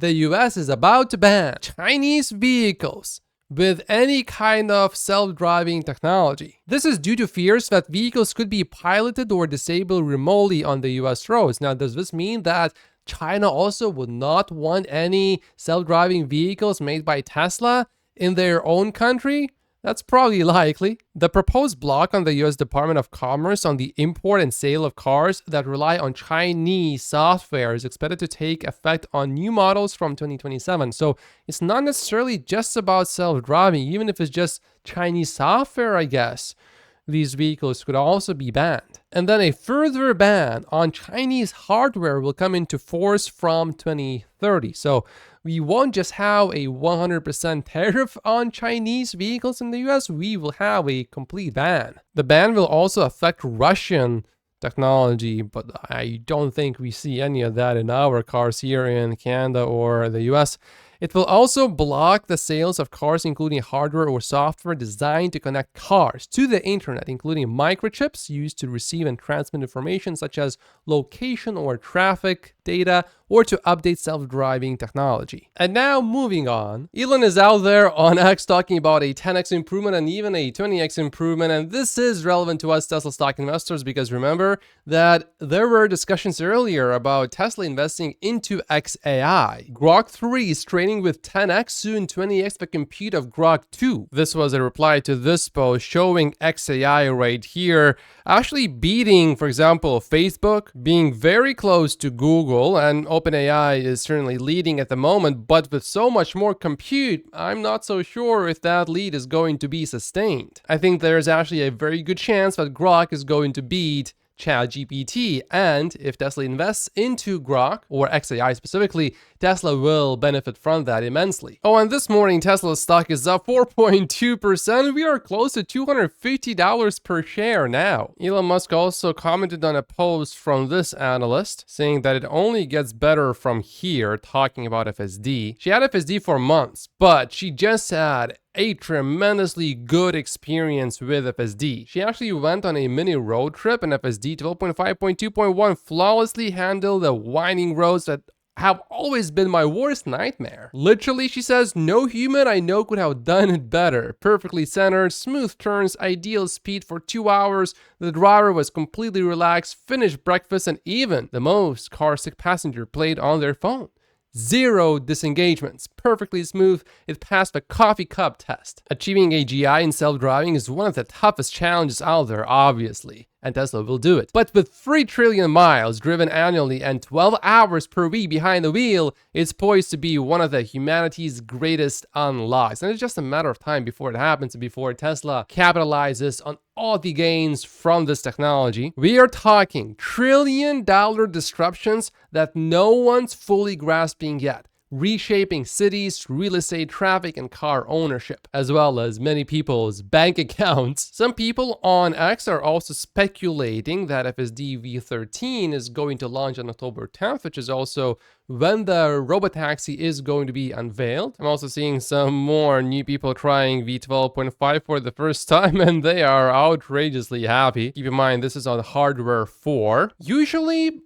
The US is about to ban Chinese vehicles with any kind of self-driving technology. This is due to fears that vehicles could be piloted or disabled remotely on the US roads. Now, does this mean that China also would not want any self-driving vehicles made by Tesla in their own country? That's probably likely. The proposed block on the US Department of Commerce on the import and sale of cars that rely on Chinese software is expected to take effect on new models from 2027. So it's not necessarily just about self-driving, even if it's just Chinese software, I guess. These vehicles could also be banned. And then a further ban on Chinese hardware will come into force from 2030. So we won't just have a 100% tariff on Chinese vehicles in the US, we will have a complete ban. The ban will also affect Russian technology, but I don't think we see any of that in our cars here in Canada or the US. It will also block the sales of cars, including hardware or software designed to connect cars to the internet, including microchips used to receive and transmit information such as location or traffic data, or to update self-driving technology. And now moving on, Elon is out there on X talking about a 10x improvement and even a 20x improvement, and this is relevant to us Tesla stock investors because remember that there were discussions earlier about Tesla investing into XAI. Grok 3 is trading with 10x, soon 20x the compute of Grok 2. This was a reply to this post showing XAI right here actually beating, for example, Facebook, being very close to Google, and OpenAI is certainly leading at the moment, but with so much more compute, I'm not so sure if that lead is going to be sustained. I think there's actually a very good chance that Grok is going to beat ChatGPT, and if Tesla invests into Grok, or XAI specifically, Tesla will benefit from that immensely. Oh, and this morning, Tesla's stock is up 4.2%. We are close to $250 per share now. Elon Musk also commented on a post from this analyst, saying that it only gets better from here, talking about FSD. She had FSD for months, but she just had a tremendously good experience with FSD. She actually went on a mini road trip and FSD 12.5.2.1 flawlessly handled the winding roads that have always been my worst nightmare. Literally, she says, no human I know could have done it better. Perfectly centered, smooth turns, ideal speed for 2 hours. The driver was completely relaxed, finished breakfast, and even the most car-sick passenger played on their phone. 0 disengagements, perfectly smooth. It passed the coffee cup test. Achieving AGI in self-driving is one of the toughest challenges out there, obviously, and Tesla will do it. But with 3 trillion miles driven annually and 12 hours per week behind the wheel, it's poised to be one of the humanity's greatest unlocks. And it's just a matter of time before it happens, before Tesla capitalizes on all the gains from this technology. We are talking trillion-dollar disruptions that no one's fully grasping yet, reshaping cities, real estate, traffic, and car ownership, as well as many people's bank accounts. Some people on X are also speculating that FSD V13 is going to launch on October 10th, which is also when the Robotaxi is going to be unveiled. I'm also seeing some more new people trying V12.5 for the first time, and they are outrageously happy. Keep in mind, this is on hardware 4. Usually,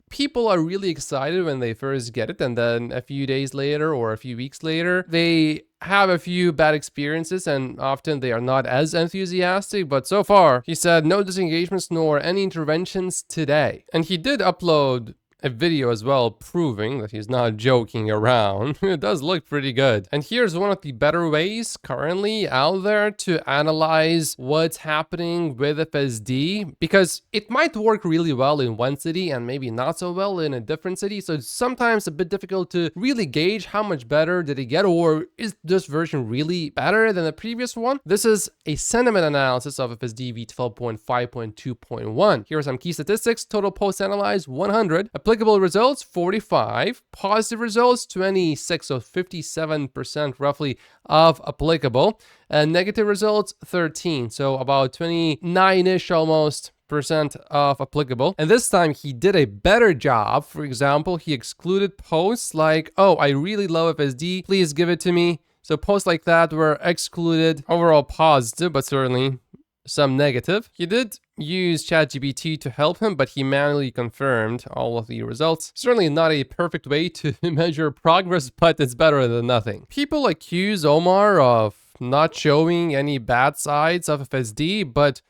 people are really excited when they first get it, and then a few days later or a few weeks later, they have a few bad experiences, and often they are not as enthusiastic. But so far, he said no disengagements nor any interventions today. And he did upload a video as well proving that he's not joking around. It does look pretty good. And here's one of the better ways currently out there to analyze what's happening with FSD, because it might work really well in one city and maybe not so well in a different city. So it's sometimes a bit difficult to really gauge how much better did it get, or is this version really better than the previous one? This is a sentiment analysis of FSD v12.5.2.1. Here are some key statistics. Total posts analyzed 100. Applicable results 45, positive results 26, so 57% roughly of applicable, and negative results 13, so about 29-ish almost percent of applicable. And this time he did a better job. For example, he excluded posts like, oh, I really love FSD, please give it to me. So posts like that were excluded. Overall positive, but certainly some negative. He did use ChatGPT to help him, but he manually confirmed all of the results. Certainly not a perfect way to measure progress, but it's better than nothing. People accuse Omar of not showing any bad sides of FSD, but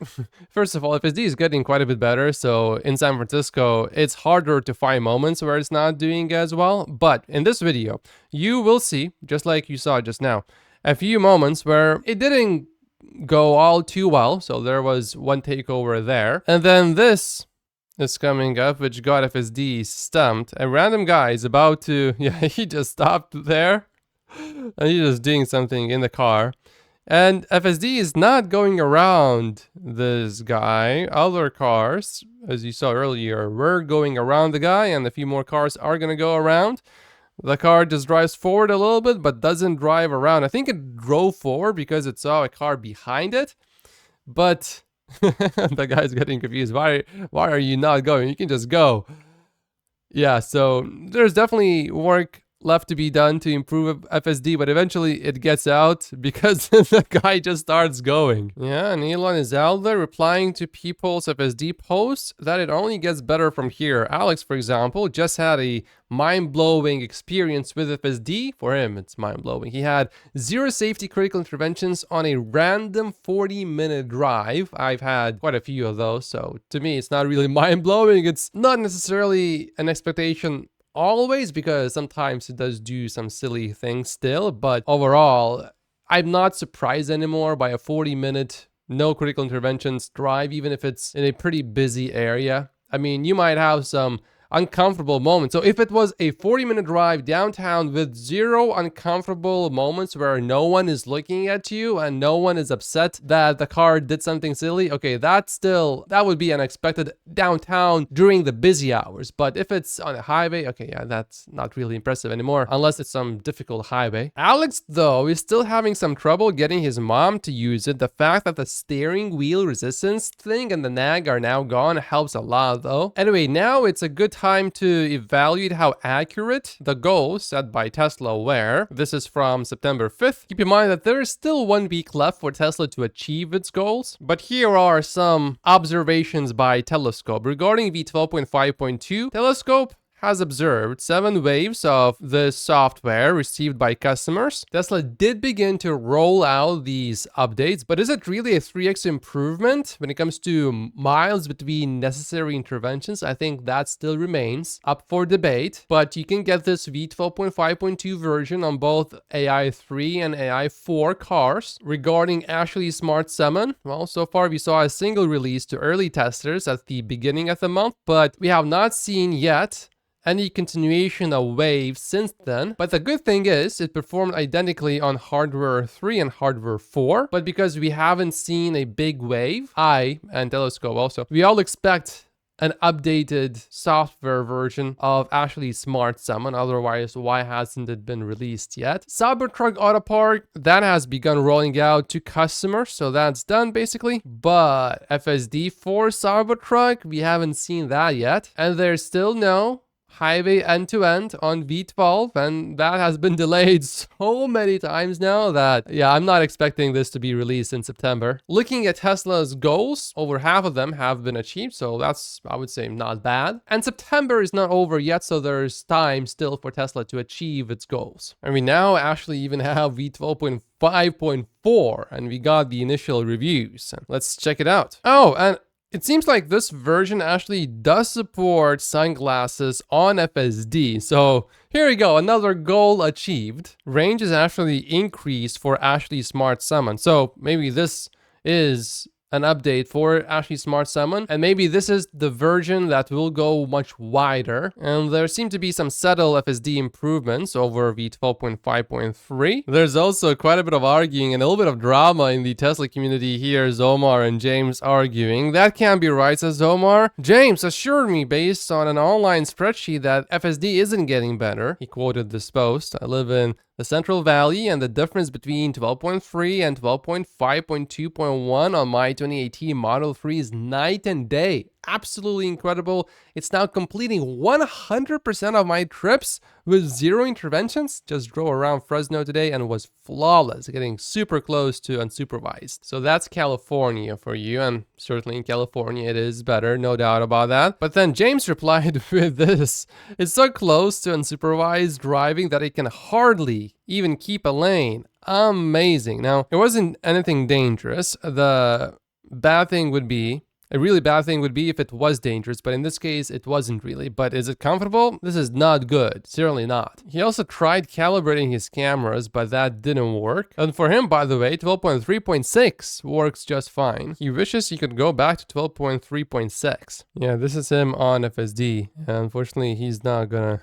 first of all, FSD is getting quite a bit better. So in San Francisco, it's harder to find moments where it's not doing as well. But in this video, you will see, just like you saw just now, a few moments where it didn't go all too well. So there was one takeover there. And then this is coming up, which got FSD stumped. A random guy is about to, he just stopped there. And he's just doing something in the car. And FSD is not going around this guy. Other cars, as you saw earlier, were going around the guy, and a few more cars are going to go around. The car just drives forward a little bit, but doesn't drive around. I think it drove forward because it saw a car behind it. But the guy's getting confused. Why are you not going? You can just go. Yeah, so there's definitely work left to be done to improve FSD, but eventually it gets out because the guy just starts going. Yeah, and Elon is out there replying to people's FSD posts that it only gets better from here. Alex, for example, just had a mind-blowing experience with FSD. For him, it's mind-blowing. He had 0 safety critical interventions on a random 40-minute drive. I've had quite a few of those, so to me, it's not really mind-blowing. It's not necessarily an expectation always, because sometimes it does do some silly things still, but overall, I'm not surprised anymore by a 40-minute, no critical interventions drive, even if it's in a pretty busy area. I mean, you might have some uncomfortable moments. So if it was a 40-minute drive downtown with 0 uncomfortable moments where no one is looking at you and no one is upset that the car did something silly, okay, that would be unexpected downtown during the busy hours. But if it's on a highway, okay, yeah, that's not really impressive anymore, unless it's some difficult highway. Alex, though, is still having some trouble getting his mom to use it. The fact that the steering wheel resistance thing and the nag are now gone helps a lot, though. Anyway, now it's a good time to evaluate how accurate the goals set by Tesla were. This is from September 5th. Keep in mind that there is still 1 week left for Tesla to achieve its goals, but here are some observations by Telescope. Regarding V12.5.2, Telescope has observed 7 waves of this software received by customers. Tesla did begin to roll out these updates, but is it really a 3x improvement when it comes to miles between necessary interventions? I think that still remains up for debate, but you can get this V12.5.2 version on both AI3 and AI4 cars. Regarding Ashley Smart Summon, well, so far we saw a single release to early testers at the beginning of the month, but we have not seen yet any continuation of waves since then. But the good thing is it performed identically on hardware 3 and hardware 4. But because we haven't seen a big wave, and Telescope also, we all expect an updated software version of Ashley Smart Summon. Otherwise, why hasn't it been released yet? Cybertruck Auto Park, that has begun rolling out to customers, so that's done basically. But FSD for Cybertruck, we haven't seen that yet. And there's still no highway end-to-end on V12, and that has been delayed so many times now that, yeah, I'm not expecting this to be released in September. Looking at Tesla's goals, over half of them have been achieved, so that's, I would say, not bad. And September is not over yet, so there's time still for Tesla to achieve its goals. And we now actually even have V12.5.4, and we got the initial reviews. Let's check it out. Oh, and it seems like this version actually does support sunglasses on FSD. So here we go, another goal achieved. Range is actually increased for Ashley Smart Summon. So maybe this is an update for Ashley Smart Summon, and maybe this is the version that will go much wider. And there seem to be some subtle FSD improvements over V12.5.3. There's also quite a bit of arguing and a little bit of drama in the Tesla community here. Zomar and James arguing. That can't be right, says Zomar. James assured me based on an online spreadsheet that FSD isn't getting better. He quoted this post. I live in the Central Valley, and the difference between 12.3 and 12.5.2.1 on my 20 2018 Model 3 is night and day. Absolutely incredible. It's now completing 100% of my trips with zero interventions. Just drove around Fresno today and was flawless, getting super close to unsupervised. So that's California for you, and certainly in California it is better, no doubt about that. But then James replied with this: it's so close to unsupervised driving that it can hardly even keep a lane. Amazing. Now, it wasn't anything dangerous. The bad thing would be, a really bad thing would be if it was dangerous, but in this case, it wasn't really. But is it comfortable? This is not good. Certainly not. He also tried calibrating his cameras, but that didn't work. And for him, by the way, 12.3.6 works just fine. He wishes he could go back to 12.3.6. Yeah, this is him on FSD. Unfortunately, he's not gonna...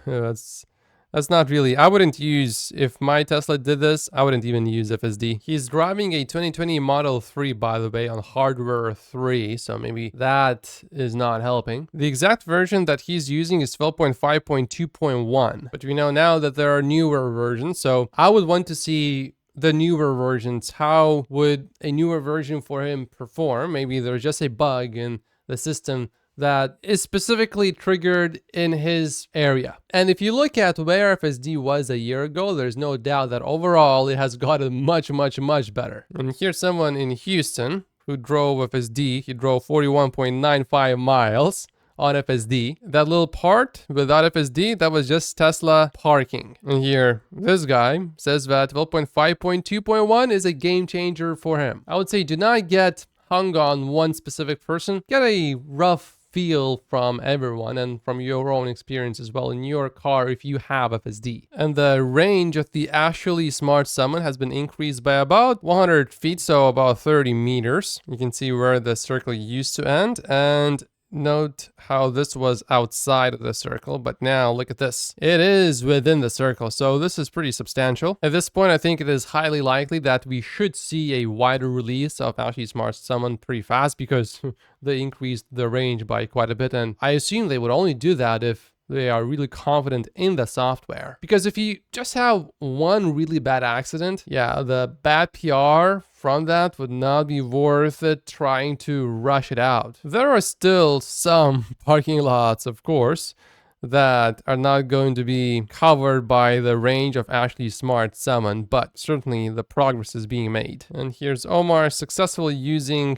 That's not really, I wouldn't use, if my Tesla did this, I wouldn't even use FSD. He's driving a 2020 Model 3, by the way, on hardware 3, so maybe that is not helping. The exact version that he's using is 12.5.2.1, but we know now that there are newer versions, so I would want to see the newer versions. How would a newer version for him perform? Maybe there's just a bug in the system that is specifically triggered in his area. And if you look at where FSD was a year ago, there's no doubt that overall it has gotten much, much, much better. And here's someone in Houston who drove FSD. He drove 41.95 miles on FSD. That little part without FSD, that was just Tesla parking. And here, this guy says that 12.5.2.1 is a game changer for him. I would say do not get hung on one specific person. Get a rough feel from everyone and from your own experience as well in your car if you have FSD. And the range of the actually smart summon has been increased by about 100 feet, so about 30 meters. You can see where the circle used to end, and note how this was outside of the circle, but now look at this. It is within the circle, so this is pretty substantial. At this point, I think it is highly likely that we should see a wider release of Actually Smart Summon pretty fast because they increased the range by quite a bit, and I assume they would only do that if they are really confident in the software. Because if you just have one really bad accident, yeah, the bad PR from that would not be worth it trying to rush it out. There are still some parking lots, of course, that are not going to be covered by the range of Actually Smart Summon, but certainly the progress is being made. And here's Omar successfully using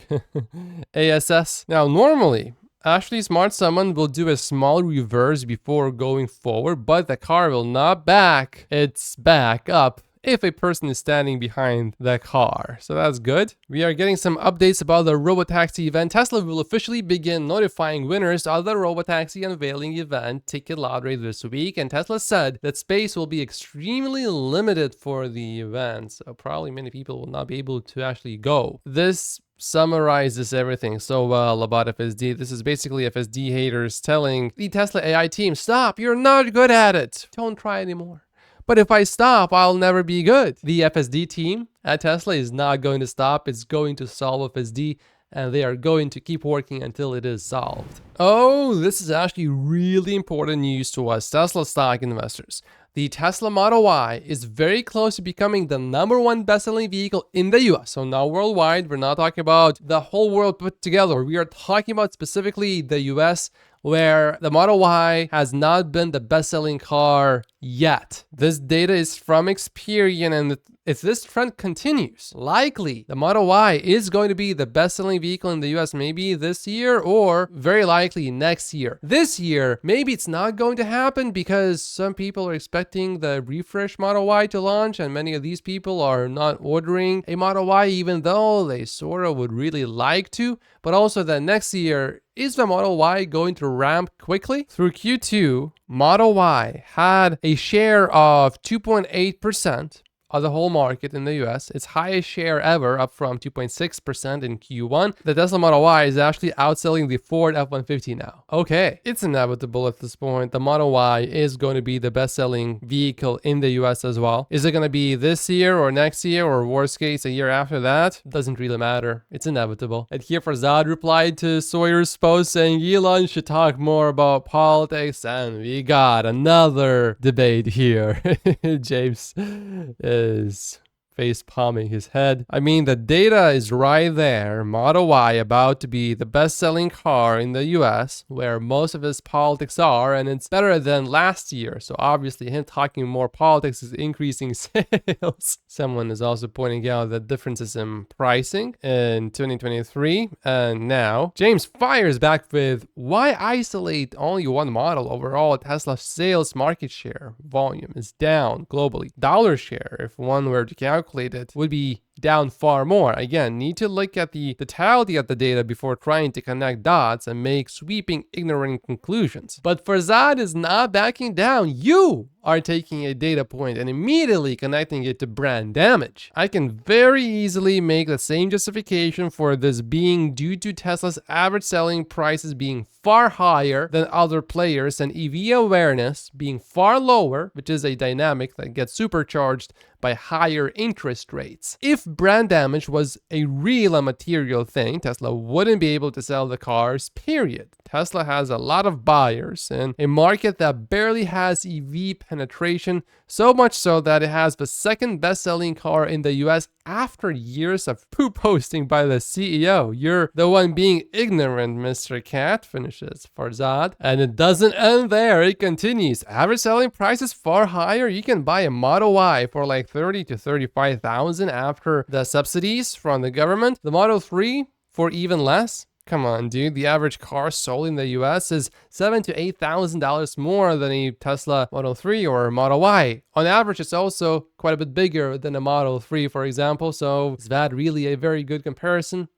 ASS. Now, normally, Actually Smart Summon will do a small reverse before going forward, but the car will not back its back up if a person is standing behind the car. So that's good. We are getting some updates about the Robotaxi event. Tesla will officially begin notifying winners of the Robotaxi unveiling event ticket lottery this week, and Tesla said that space will be extremely limited for the event, so probably many people will not be able to actually go. This summarizes everything so well about FSD. This is basically FSD haters telling the Tesla AI team, stop, you're not good at it. Don't try anymore. But if I stop, I'll never be good. The FSD team at Tesla is not going to stop. It's going to solve FSD, and they are going to keep working until it is solved. Oh, this is actually really important news to us Tesla stock investors. The Tesla Model Y is very close to becoming the #1 best-selling vehicle in the US. So not worldwide. We're not talking about the whole world put together. We are talking about specifically the US, where the Model Y has not been the best-selling car yet. This data is from Experian, and if this trend continues, likely the Model Y is going to be the best-selling vehicle in the US maybe this year or very likely next year. This year, maybe it's not going to happen because some people are expecting the refresh Model Y to launch, and many of these people are not ordering a Model Y even though they sort of would really like to. But also that next year, is the Model Y going to ramp quickly? Through Q2, Model Y had a share of 2.8% of the whole market in the US, its highest share ever, up from 2.6% in Q1. The Tesla Model Y is actually outselling the Ford F-150 now. Okay, it's inevitable at this point. The Model Y is going to be the best-selling vehicle in the US as well. Is it going to be this year or next year or worst case a year after that? Doesn't really matter. It's inevitable. And here Farzad replied to Sawyer's post saying Elon should talk more about politics, and we got another debate here. James is face palming his head. I mean, the data is right there. Model Y about to be the best-selling car in the US, where most of his politics are, and it's better than last year. So obviously him talking more politics is increasing sales. Someone is also pointing out the differences in pricing in 2023 and now. James fires back with, why isolate only one model? Overall, Tesla's sales market share volume is down globally. Dollar share, if one were to calculate it, would be down far more. Again, need to look at the totality of the data before trying to connect dots and make sweeping, ignorant conclusions. But Farzad is not backing down. You are taking a data point and immediately connecting it to brand damage. I can very easily make the same justification for this being due to Tesla's average selling prices being far higher than other players and EV awareness being far lower, which is a dynamic that gets supercharged by higher interest rates. If brand damage was a real and material thing, Tesla wouldn't be able to sell the cars, period. Tesla has a lot of buyers in a market that barely has EV penetration, so much so that it has the second best-selling car in the US after years of poop posting by the CEO. You're the one being ignorant, Mr. Cat, finishes Farzad. And it doesn't end there, it continues. Average selling price is far higher. You can buy a Model Y for like 30 to 35,000 after the subsidies from the government. The Model 3 for even less. Come on, dude. The average car sold in the US is $7,000 to $8,000 more than a Tesla Model 3 or Model Y. On average, it's also quite a bit bigger than a Model 3, for example. So is that really a very good comparison?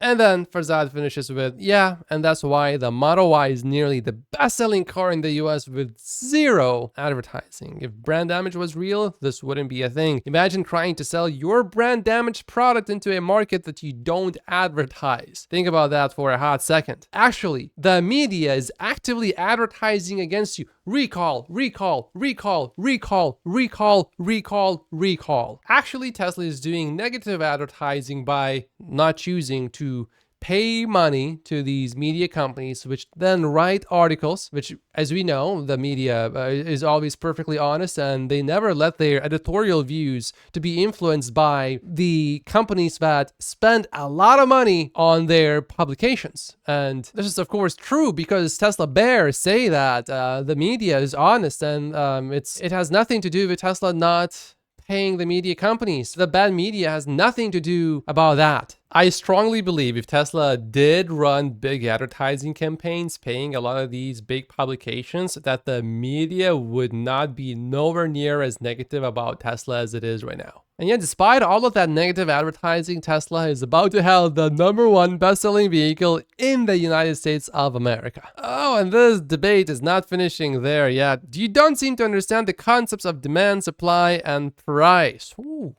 And then Farzad finishes with, yeah, and that's why the Model Y is nearly the best-selling car in the US with zero advertising. If brand damage was real, this wouldn't be a thing. Imagine trying to sell your brand damaged product into a market that you don't advertise. Think about that for a hot second. Actually, the media is actively advertising against you. Recall, recall, recall, recall, recall, recall, recall. Actually, Tesla is doing negative advertising by not choosing to pay money to these media companies, which then write articles, which, as we know, the media is always perfectly honest, and they never let their editorial views to be influenced by the companies that spend a lot of money on their publications. And this is, of course, true because Tesla bears say that the media is honest, and it has nothing to do with Tesla not paying the media companies. The bad media has nothing to do about that. I strongly believe if Tesla did run big advertising campaigns paying a lot of these big publications, that the media would not be nowhere near as negative about Tesla as it is right now. And yet, despite all of that negative advertising, Tesla is about to have the #1 best-selling vehicle in the United States of America. Oh, and this debate is not finishing there yet. You don't seem to understand the concepts of demand, supply, and price. Ooh.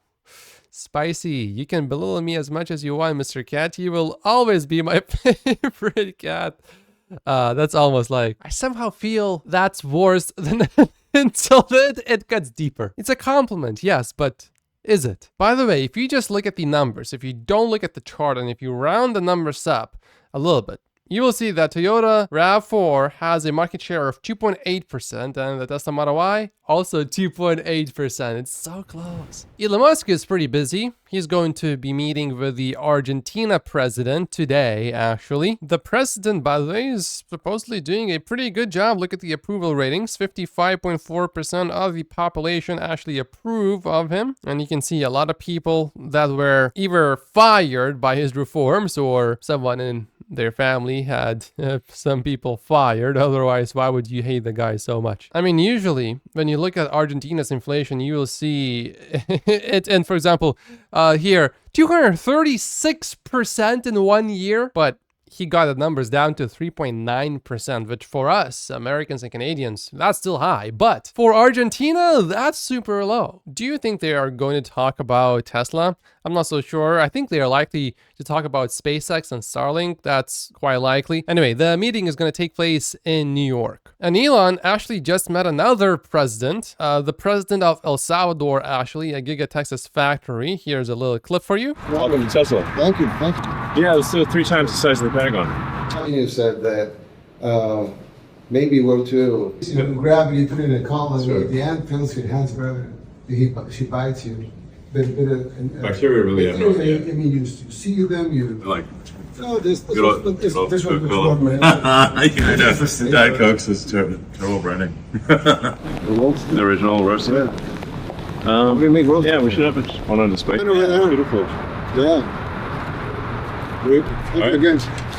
Spicy. You can belittle me as much as you want, Mr. Cat. You will always be my favorite cat. That's almost like, I somehow feel that's worse than until it gets deeper. It's a compliment, yes, but is it? By the way, if you just look at the numbers, if you don't look at the chart, and if you round the numbers up a little bit, you will see that Toyota RAV4 has a market share of 2.8% and the Tesla Model Y also 2.8%. It's so close. Elon Musk is pretty busy. He's going to be meeting with the Argentina president today, actually. The president, by the way, is supposedly doing a pretty good job. Look at the approval ratings. 55.4% of the population actually approve of him. And you can see a lot of people that were either fired by his reforms or someone in their family had some people fired. Otherwise, why would you hate the guy so much? I mean, usually when you look at Argentina's inflation, you will see it. And for example, here, 236% in 1 year, but he got the numbers down to 3.9%, which for us, Americans and Canadians, that's still high. But for Argentina, that's super low. Do you think they are going to talk about Tesla? I'm not so sure. I think they are likely to talk about SpaceX and Starlink. That's quite likely. Anyway, the meeting is going to take place in New York. And Elon actually just met another president, the president of El Salvador, actually, a Giga Texas factory. Here's a little clip for you. Welcome to Tesla. Thank you. Thank you. Yeah, it's still 3 times the size of the Pentagon. You said that maybe we'll too. Grab you, put it in a column. Sure. The ant feels your hands, brother. She bites you. Bacteria really have no idea. I mean, you see them, you. Like, No, this good old, this good this old one, Coke man. Diet Coke's is terrible branding. The original roasted. We make roast. Yeah, we should have one on display. Beautiful. Yeah. Again,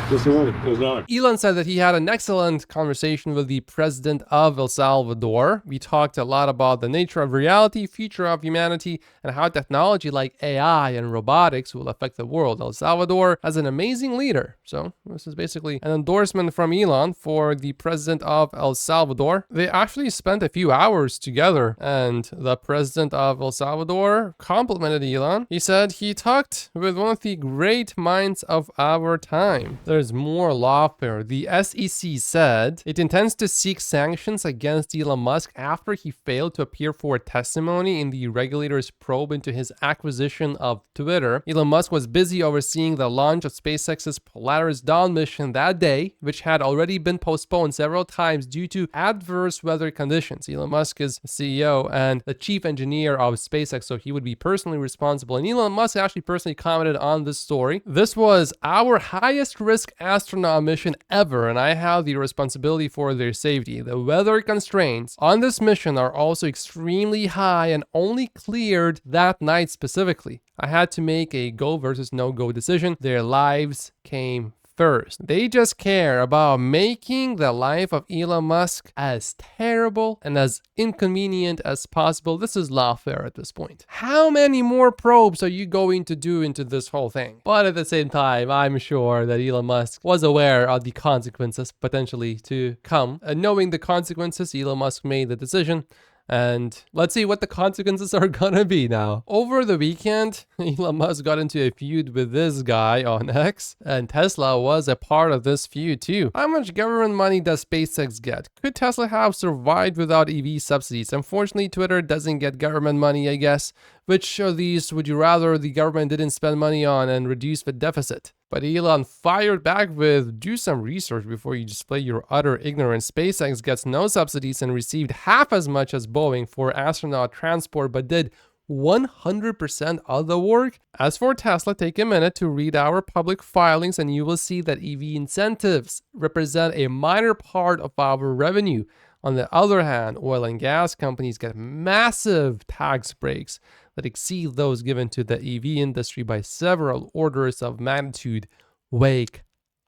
just a moment. It was an honor. Elon said that he had an excellent conversation with the president of El Salvador. We talked a lot about the nature of reality, future of humanity, and how technology like AI and robotics will affect the world. El Salvador has an amazing leader. So this is basically an endorsement from Elon for the president of El Salvador. They actually spent a few hours together, and the president of El Salvador complimented Elon. He said he talked with one of the great minds of our time. There's more lawfare. The SEC said it intends to seek sanctions against Elon Musk after he failed to appear for testimony in the regulator's probe into his acquisition of Twitter. Elon Musk was busy overseeing the launch of SpaceX's Polaris Dawn mission that day, which had already been postponed several times due to adverse weather conditions. Elon Musk is CEO and the chief engineer of SpaceX, so he would be personally responsible. And Elon Musk actually personally commented on this story. This was our highest risk astronaut mission ever, and I have the responsibility for their safety. The weather constraints on this mission are also extremely high and only cleared that night specifically. I had to make a go versus no go decision. Their lives came first. They just care about making the life of Elon Musk as terrible and as inconvenient as possible. This is lawfare at this point. How many more probes are you going to do into this whole thing? But at the same time, I'm sure that Elon Musk was aware of the consequences potentially to come. And knowing the consequences, Elon Musk made the decision. And let's see what the consequences are gonna be now. Over the weekend, Elon Musk got into a feud with this guy on X, and Tesla was a part of this feud too. How much government money does SpaceX get? Could Tesla have survived without EV subsidies? Unfortunately, Twitter doesn't get government money, I guess. Which of these would you rather the government didn't spend money on and reduce the deficit? But Elon fired back with, do some research before you display your utter ignorance. SpaceX gets no subsidies and received half as much as Boeing for astronaut transport, but did 100% of the work. As for Tesla, take a minute to read our public filings and you will see that EV incentives represent a minor part of our revenue. On the other hand, oil and gas companies get massive tax breaks that exceed those given to the EV industry by several orders of magnitude. Wake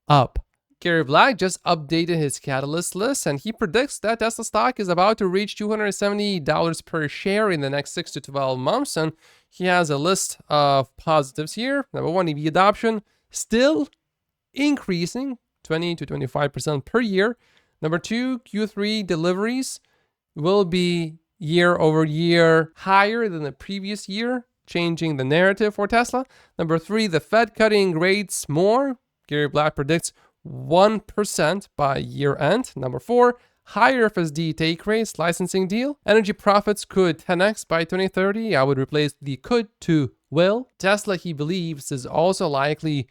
up. Gary Black just updated his catalyst list and he predicts that Tesla stock is about to reach $270 per share in the next 6 to 12 months. And he has a list of positives here. Number one, EV adoption still increasing 20 to 25% per year. Number two, Q3 deliveries will be year over year higher than the previous year, changing the narrative for Tesla. Number three, the Fed cutting rates more. Gary Black predicts 1% by year end. Number four, higher FSD take rates, licensing deal. Energy profits could 10x by 2030. I would replace the could to will. Tesla, he believes, is also likely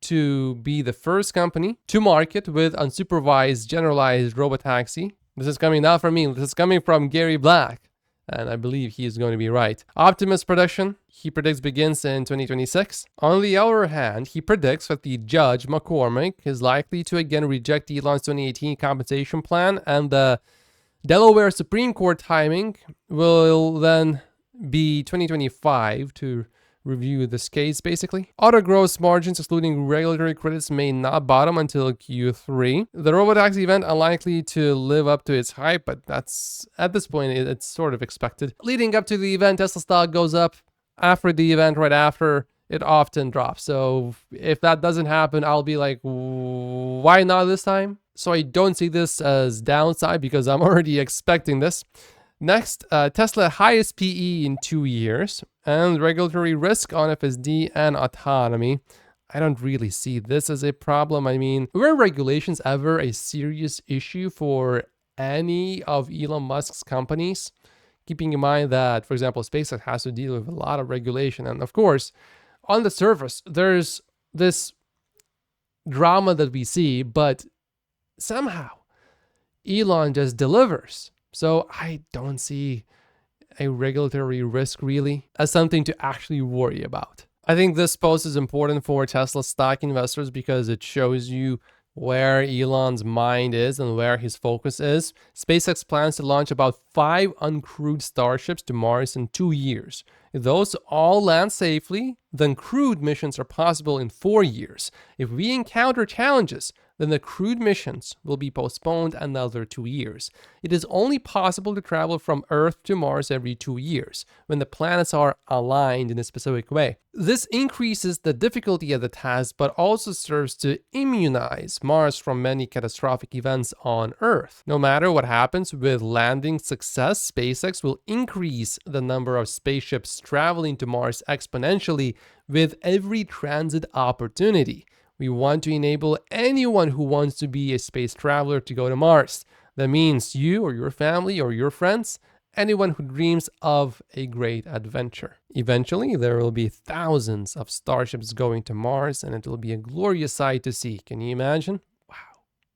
to be the first company to market with unsupervised generalized robotaxi. This is coming not from me, this is coming from Gary Black, and I believe he is going to be right. Optimus production, he predicts begins in 2026. On the other hand, he predicts that the judge McCormick is likely to again reject Elon's 2018 compensation plan, and the Delaware Supreme Court timing will then be 2025 to review this case, basically. Auto gross margins, excluding regulatory credits, may not bottom until Q3. The Robotaxi event unlikely to live up to its hype, but that's, at this point, it's sort of expected. Leading up to the event, Tesla stock goes up. After the event, right after, it often drops. So if that doesn't happen, I'll be like, why not this time? So I don't see this as downside because I'm already expecting this. Next, Tesla highest PE in 2 years, and regulatory risk on FSD and autonomy. I don't really see this as a problem. I mean, were regulations ever a serious issue for any of Elon Musk's companies? Keeping in mind that, for example, SpaceX has to deal with a lot of regulation. And of course, on the surface, there's this drama that we see, but somehow Elon just delivers. So I don't see a regulatory risk really, as something to actually worry about. I think this post is important for Tesla stock investors because it shows you where Elon's mind is and where his focus is. SpaceX plans to launch about 5 uncrewed starships to Mars in 2 years. If those all land safely, then crewed missions are possible in 4 years. If we encounter challenges, then the crewed missions will be postponed another 2 years. It is only possible to travel from Earth to Mars every 2 years, when the planets are aligned in a specific way. This increases the difficulty of the task, but also serves to immunize Mars from many catastrophic events on Earth. No matter what happens with landing success, SpaceX will increase the number of spaceships traveling to Mars exponentially with every transit opportunity. We want to enable anyone who wants to be a space traveler to go to Mars. That means you or your family or your friends, anyone who dreams of a great adventure. Eventually, there will be thousands of starships going to Mars, and it will be a glorious sight to see. Can you imagine? Wow.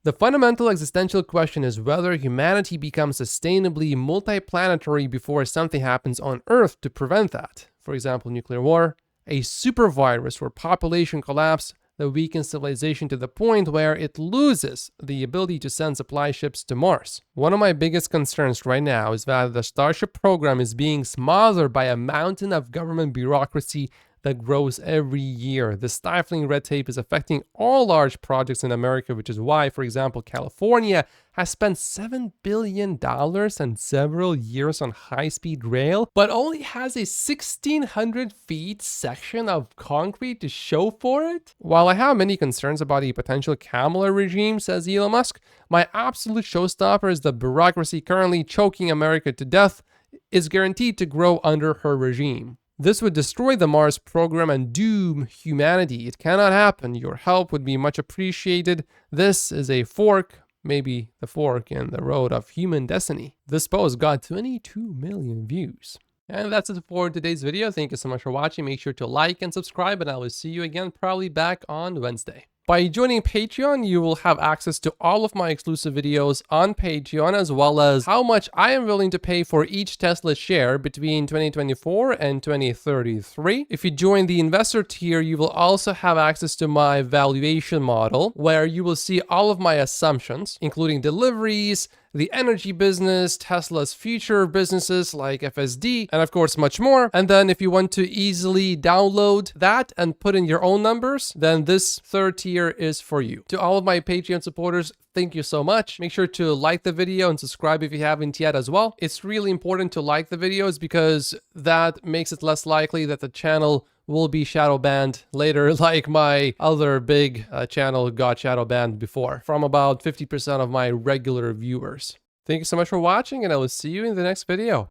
The fundamental existential question is whether humanity becomes sustainably multiplanetary before something happens on Earth to prevent that. For example, nuclear war, a super virus or population collapse that weakens civilization to the point where it loses the ability to send supply ships to Mars. One of my biggest concerns right now is that the Starship program is being smothered by a mountain of government bureaucracy that grows every year. The stifling red tape is affecting all large projects in America, which is why, for example, California has spent $7 billion and several years on high-speed rail, but only has a 1,600 feet section of concrete to show for it. While I have many concerns about the potential Kamala regime, says Elon Musk, my absolute showstopper is the bureaucracy currently choking America to death is guaranteed to grow under her regime. This would destroy the Mars program and doom humanity. It cannot happen. Your help would be much appreciated. This is a fork, maybe the fork in the road of human destiny. This post got 22 million views. And that's it for today's video. Thank you so much for watching. Make sure to like and subscribe, and I will see you again probably back on Wednesday. By joining Patreon, you will have access to all of my exclusive videos on Patreon, as well as how much I am willing to pay for each Tesla share between 2024 and 2033. If you join the investor tier, you will also have access to my valuation model, where you will see all of my assumptions, including deliveries, the energy business, Tesla's future businesses like FSD, and of course much more. And then if you want to easily download that and put in your own numbers, then this third tier is for you. To all of my Patreon supporters, thank you so much. Make sure to like the video and subscribe if you haven't yet as well. It's really important to like the videos because that makes it less likely that the channel will be shadow banned later, like my other big channel got shadow banned before from about 50% of my regular viewers. Thank you so much for watching, and I will see you in the next video.